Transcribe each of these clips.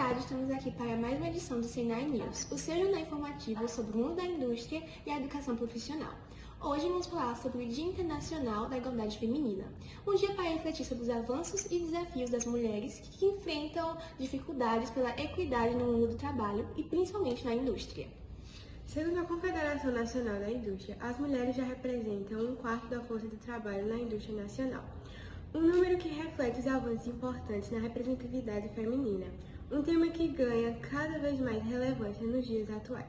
tarde, estamos aqui para mais uma edição do Senai News, o seu jornal informativo sobre o mundo da indústria e a educação profissional. Hoje vamos falar sobre o Dia Internacional da Igualdade Feminina, um dia para refletir sobre os avanços e desafios das mulheres que enfrentam dificuldades pela equidade no mundo do trabalho e principalmente na indústria. Segundo a Confederação Nacional da Indústria, as mulheres já representam 1/4 da força de trabalho na indústria nacional. Um número que reflete os avanços importantes na representatividade feminina, um tema que ganha cada vez mais relevância nos dias atuais.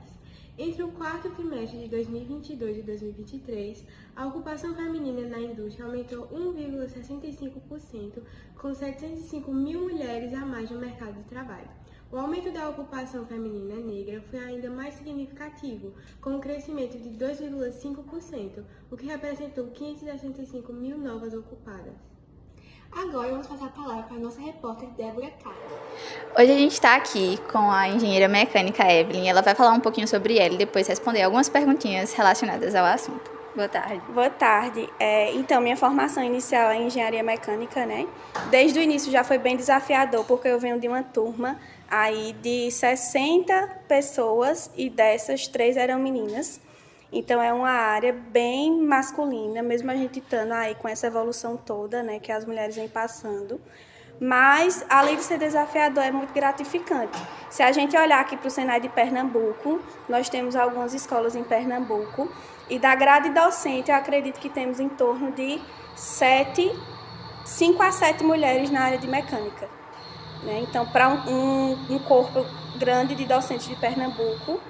Entre o quarto trimestre de 2022 e 2023, a ocupação feminina na indústria aumentou 1,65%, com 705 mil mulheres a mais no mercado de trabalho. O aumento da ocupação feminina negra foi ainda mais significativo, com um crescimento de 2,5%, o que representou 565 mil novas ocupadas. Agora vamos passar a palavra para a nossa repórter Débora Carlos. Hoje a gente está aqui com a engenheira mecânica Evelyn. Ela vai falar um pouquinho sobre ela e depois responder algumas perguntinhas relacionadas ao assunto. Boa tarde. Boa tarde. Então, minha formação inicial é em engenharia mecânica, né? Desde o início já foi bem desafiador, porque eu venho de uma turma aí de 60 pessoas e dessas 3 eram meninas. Então, é uma área bem masculina, mesmo a gente estando aí com essa evolução toda, né, que as mulheres vêm passando. Mas, além de ser desafiador, é muito gratificante. Se a gente olhar aqui para o Senai de Pernambuco, nós temos algumas escolas em Pernambuco, e da grade docente, eu acredito que temos em torno de 5 a 7 mulheres na área de mecânica. Né? Então, para um corpo grande de docentes de Pernambuco,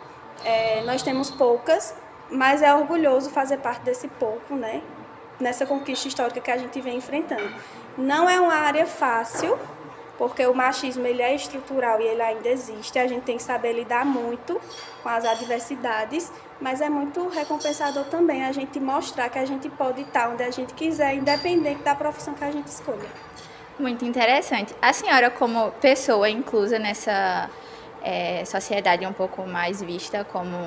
nós temos poucas, mas é orgulhoso fazer parte desse pouco, né? Nessa conquista histórica que a gente vem enfrentando. Não é uma área fácil, porque o machismo ele é estrutural e ele ainda existe. A gente tem que saber lidar muito com as adversidades, mas é muito recompensador também a gente mostrar que a gente pode estar onde a gente quiser, independente da profissão que a gente escolha. Muito interessante. A senhora, como pessoa inclusa nessa sociedade um pouco mais vista como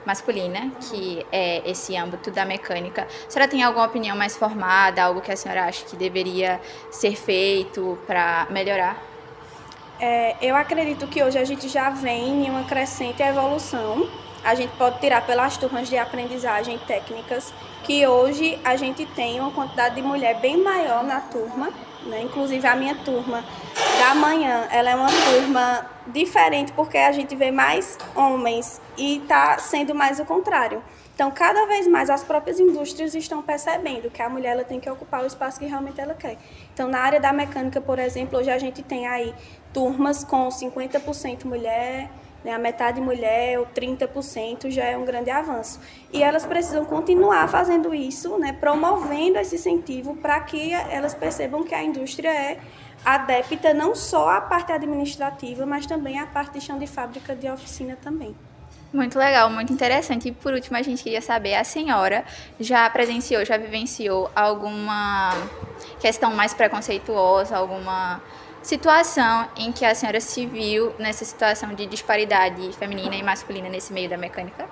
masculina, que é esse âmbito da mecânica, a senhora tem alguma opinião mais formada, algo que a senhora acha que deveria ser feito para melhorar? Eu acredito que hoje a gente já vem em uma crescente evolução. A gente pode tirar pelas turmas de aprendizagem técnicas, que hoje a gente tem uma quantidade de mulher bem maior na turma, né? Inclusive a minha turma da manhã, ela é uma turma diferente porque a gente vê mais homens e está sendo mais o contrário. Então, cada vez mais as próprias indústrias estão percebendo que a mulher ela tem que ocupar o espaço que realmente ela quer. Então, na área da mecânica, por exemplo, hoje a gente tem aí turmas com 50% mulher, né, a metade mulher, ou 30% já é um grande avanço. E elas precisam continuar fazendo isso, né, promovendo esse incentivo para que elas percebam que a indústria é adepta não só à parte administrativa, mas também à parte de chão de fábrica, de oficina também. Muito legal, muito interessante. E por último, a gente queria saber, a senhora já presenciou, já vivenciou alguma questão mais preconceituosa, alguma situação em que a senhora se viu nessa situação de disparidade feminina e masculina nesse meio da mecânica?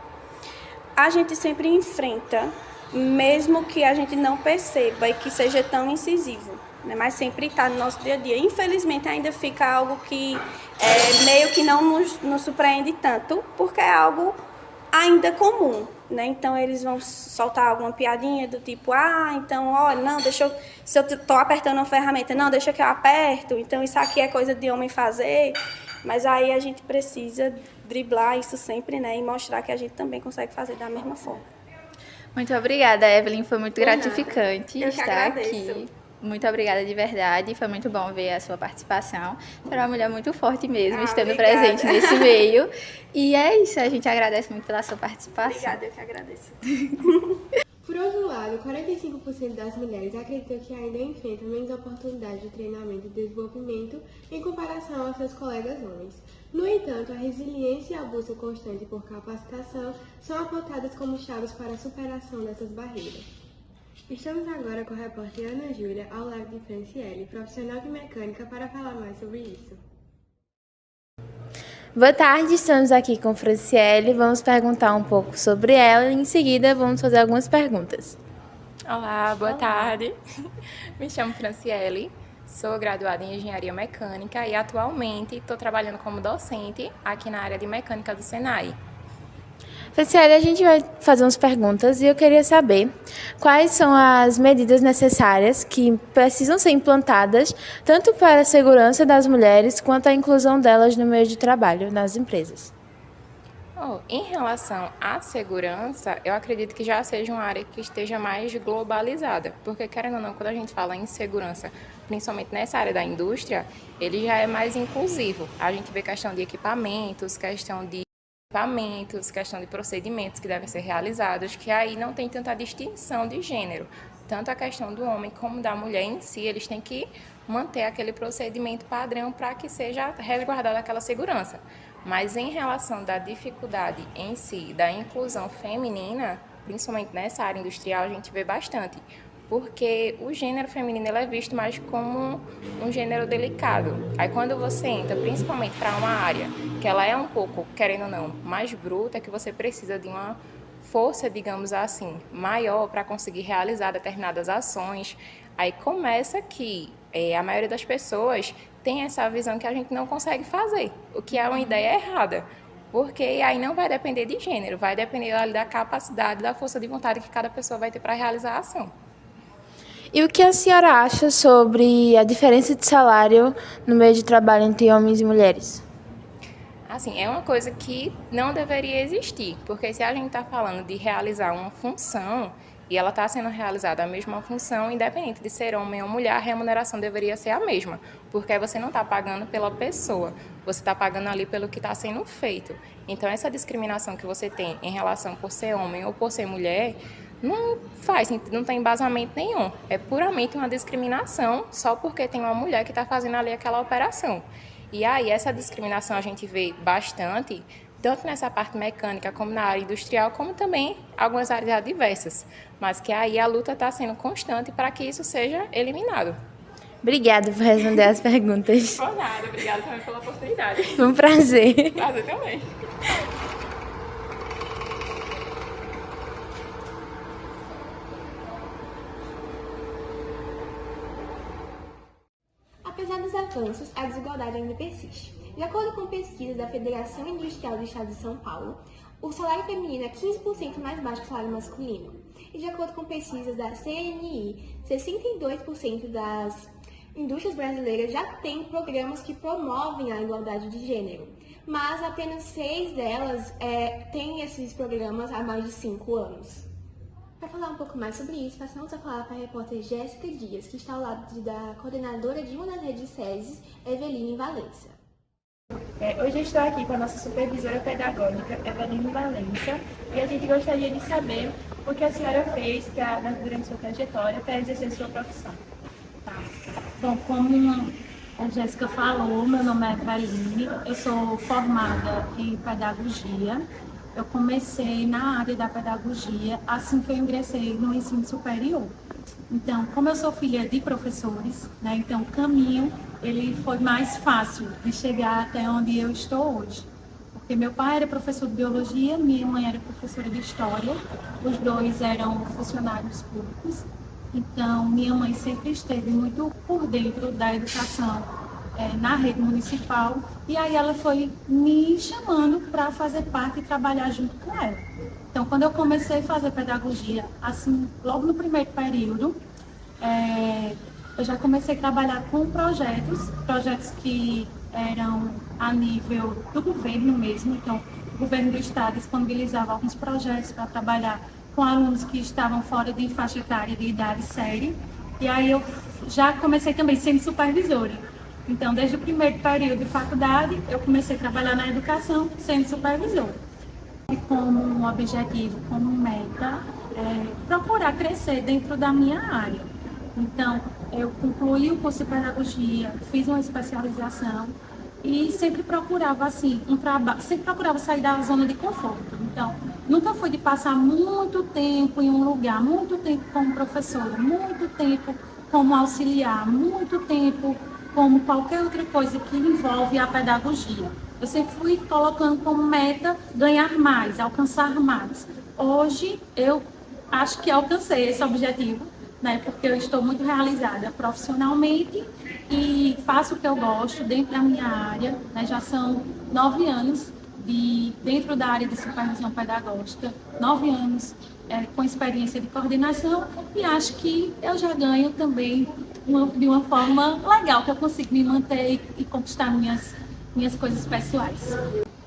A gente sempre enfrenta, mesmo que a gente não perceba e que seja tão incisivo, né? Mas sempre está no nosso dia a dia. Infelizmente, ainda fica algo que meio que não nos surpreende tanto, porque é algo ainda comum. Né? Então, eles vão soltar alguma piadinha do tipo, então, olha, não, se eu estou apertando uma ferramenta, não, deixa que eu aperto, então isso aqui é coisa de homem fazer, mas aí a gente precisa driblar isso sempre, né, e mostrar que a gente também consegue fazer da mesma forma. Muito obrigada, Evelyn, foi muito gratificante estar agradeço. Aqui. Muito obrigada de verdade, foi muito bom ver a sua participação. Você é uma mulher muito forte mesmo, estando obrigada. presente nesse meio. E é isso, a gente agradece muito pela sua participação. Obrigada, eu que agradeço. Por outro lado, 45% das mulheres acreditam que ainda enfrentam menos oportunidades de treinamento e desenvolvimento em comparação aos seus colegas homens. No entanto, a resiliência e a busca constante por capacitação são apontadas como chaves para a superação dessas barreiras. Estamos agora com a repórter Ana Júlia, ao lado de Franciele, profissional de mecânica, para falar mais sobre isso. Boa tarde, estamos aqui com Franciele, vamos perguntar um pouco sobre ela e em seguida vamos fazer algumas perguntas. Olá, boa tarde. Me chamo Franciele, Sou graduada em Engenharia Mecânica e atualmente estou trabalhando como docente aqui na área de Mecânica do Senai. Franciele, a gente vai fazer umas perguntas e eu queria saber quais são as medidas necessárias que precisam ser implantadas tanto para a segurança das mulheres quanto a inclusão delas no meio de trabalho nas empresas. Em relação à segurança, eu acredito que já seja uma área que esteja mais globalizada, porque querendo ou não, quando a gente fala em segurança, principalmente nessa área da indústria, ele já é mais inclusivo. A gente vê questão de equipamentos, questão de procedimentos que devem ser realizados, que aí não tem tanta distinção de gênero. Tanto a questão do homem como da mulher em si, eles têm que manter aquele procedimento padrão para que seja resguardada aquela segurança. Mas em relação da dificuldade em si, da inclusão feminina, principalmente nessa área industrial, a gente vê bastante. Porque o gênero feminino ele é visto mais como um gênero delicado. Aí quando você entra, principalmente para uma área que ela é um pouco, querendo ou não, mais bruta, que você precisa de uma força, digamos assim, maior para conseguir realizar determinadas ações, aí começa que a maioria das pessoas tem essa visão que a gente não consegue fazer, o que é uma ideia errada. Porque aí não vai depender de gênero, vai depender da capacidade, da força de vontade que cada pessoa vai ter para realizar a ação. E o que a senhora acha sobre a diferença de salário no meio de trabalho entre homens e mulheres? Assim, é uma coisa que não deveria existir, porque se a gente está falando de realizar uma função e ela está sendo realizada a mesma função, independente de ser homem ou mulher, a remuneração deveria ser a mesma, porque você não está pagando pela pessoa, você está pagando ali pelo que está sendo feito. Então, essa discriminação que você tem em relação por ser homem ou por ser mulher, não tem embasamento nenhum. É puramente uma discriminação só porque tem uma mulher que está fazendo ali aquela operação. E aí, essa discriminação a gente vê bastante, tanto nessa parte mecânica como na área industrial, como também algumas áreas adversas. Mas que aí a luta está sendo constante para que isso seja eliminado. Obrigada por responder as perguntas. Por nada, obrigada também pela oportunidade. Foi um prazer. Prazer também. Apesar dos avanços, a desigualdade ainda persiste. De acordo com pesquisas da Federação Industrial do Estado de São Paulo, o salário feminino é 15% mais baixo que o salário masculino. E de acordo com pesquisas da CNI, 62% das indústrias brasileiras já têm programas que promovem a igualdade de gênero, mas apenas 6 delas têm esses programas há mais de 5 anos. Para falar um pouco mais sobre isso, passamos a falar para a repórter Jéssica Dias, que está ao lado da coordenadora de uma das redes SESI, Eveline Valença. Hoje eu estou aqui com a nossa supervisora pedagógica, Eveline Valença, e a gente gostaria de saber o que a senhora fez durante sua trajetória para exercer sua profissão. Tá. Bom, como a Jéssica falou, meu nome é Eveline, eu sou formada em pedagogia. Eu comecei na área da pedagogia assim que eu ingressei no ensino superior. Então, como eu sou filha de professores, né, então o caminho ele foi mais fácil de chegar até onde eu estou hoje. Porque meu pai era professor de biologia, minha mãe era professora de história, os dois eram funcionários públicos. Então, minha mãe sempre esteve muito por dentro da educação na rede municipal, e aí ela foi me chamando para fazer parte e trabalhar junto com ela. Então, quando eu comecei a fazer pedagogia, assim, logo no primeiro período, eu já comecei a trabalhar com projetos que eram a nível do governo mesmo. Então, o governo do estado disponibilizava alguns projetos para trabalhar com alunos que estavam fora de faixa etária de idade séria, e aí eu já comecei também sendo supervisora. Então, desde o primeiro período de faculdade, eu comecei a trabalhar na educação sendo supervisora. E como objetivo, como meta, procurar crescer dentro da minha área. Então, eu concluí o curso de pedagogia, fiz uma especialização e sempre procurava, assim, sempre procurava sair da zona de conforto. Então, nunca fui de passar muito tempo em um lugar, muito tempo como professora, muito tempo como auxiliar, muito tempo como qualquer outra coisa que envolve a pedagogia. Eu sempre fui colocando como meta ganhar mais, alcançar mais. Hoje, eu acho que alcancei esse objetivo, né? Porque eu estou muito realizada profissionalmente e faço o que eu gosto dentro da minha área, né? Já são 9 anos dentro da área de supervisão pedagógica, 9 anos com experiência de coordenação, e acho que eu já ganho também de uma forma legal, que eu consigo me manter e conquistar minhas coisas pessoais.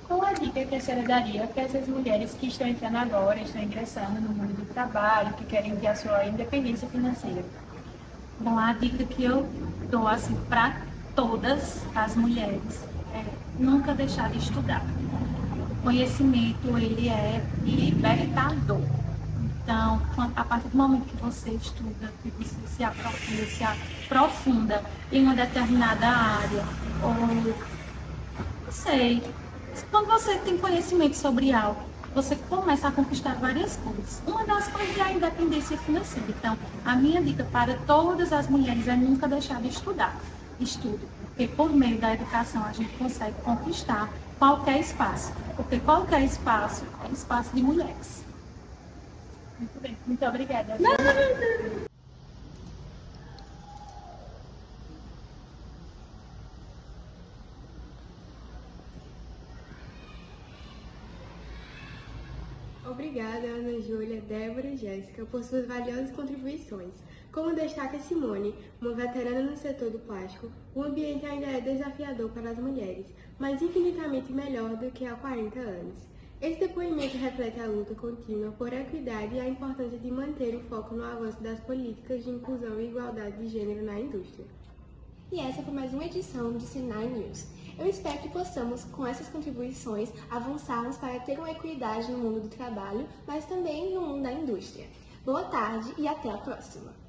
Qual a dica que a senhora daria para essas mulheres que estão entrando agora, estão ingressando no mundo do trabalho, que querem ter a sua independência financeira? Bom, a dica que eu dou assim, para todas as mulheres é nunca deixar de estudar. O conhecimento, ele é libertador. Então, a partir do momento que você estuda, que você se aprofunda em uma determinada área, ou, não sei, quando você tem conhecimento sobre algo, você começa a conquistar várias coisas. Uma das coisas é a independência financeira. Então, a minha dica para todas as mulheres é nunca deixar de estudar. Estude, porque por meio da educação a gente consegue conquistar qualquer espaço, porque qualquer espaço é espaço de mulheres. Muito bem, muito obrigada. Obrigada, Ana Júlia, Débora e Jéssica, por suas valiosas contribuições. Como destaca Simone, uma veterana no setor do plástico, o ambiente ainda é desafiador para as mulheres, mas infinitamente melhor do que há 40 anos. Esse depoimento reflete a luta contínua por equidade e a importância de manter o foco no avanço das políticas de inclusão e igualdade de gênero na indústria. E essa foi mais uma edição do Senai News. Eu espero que possamos, com essas contribuições, avançarmos para ter uma equidade no mundo do trabalho, mas também no mundo da indústria. Boa tarde e até a próxima!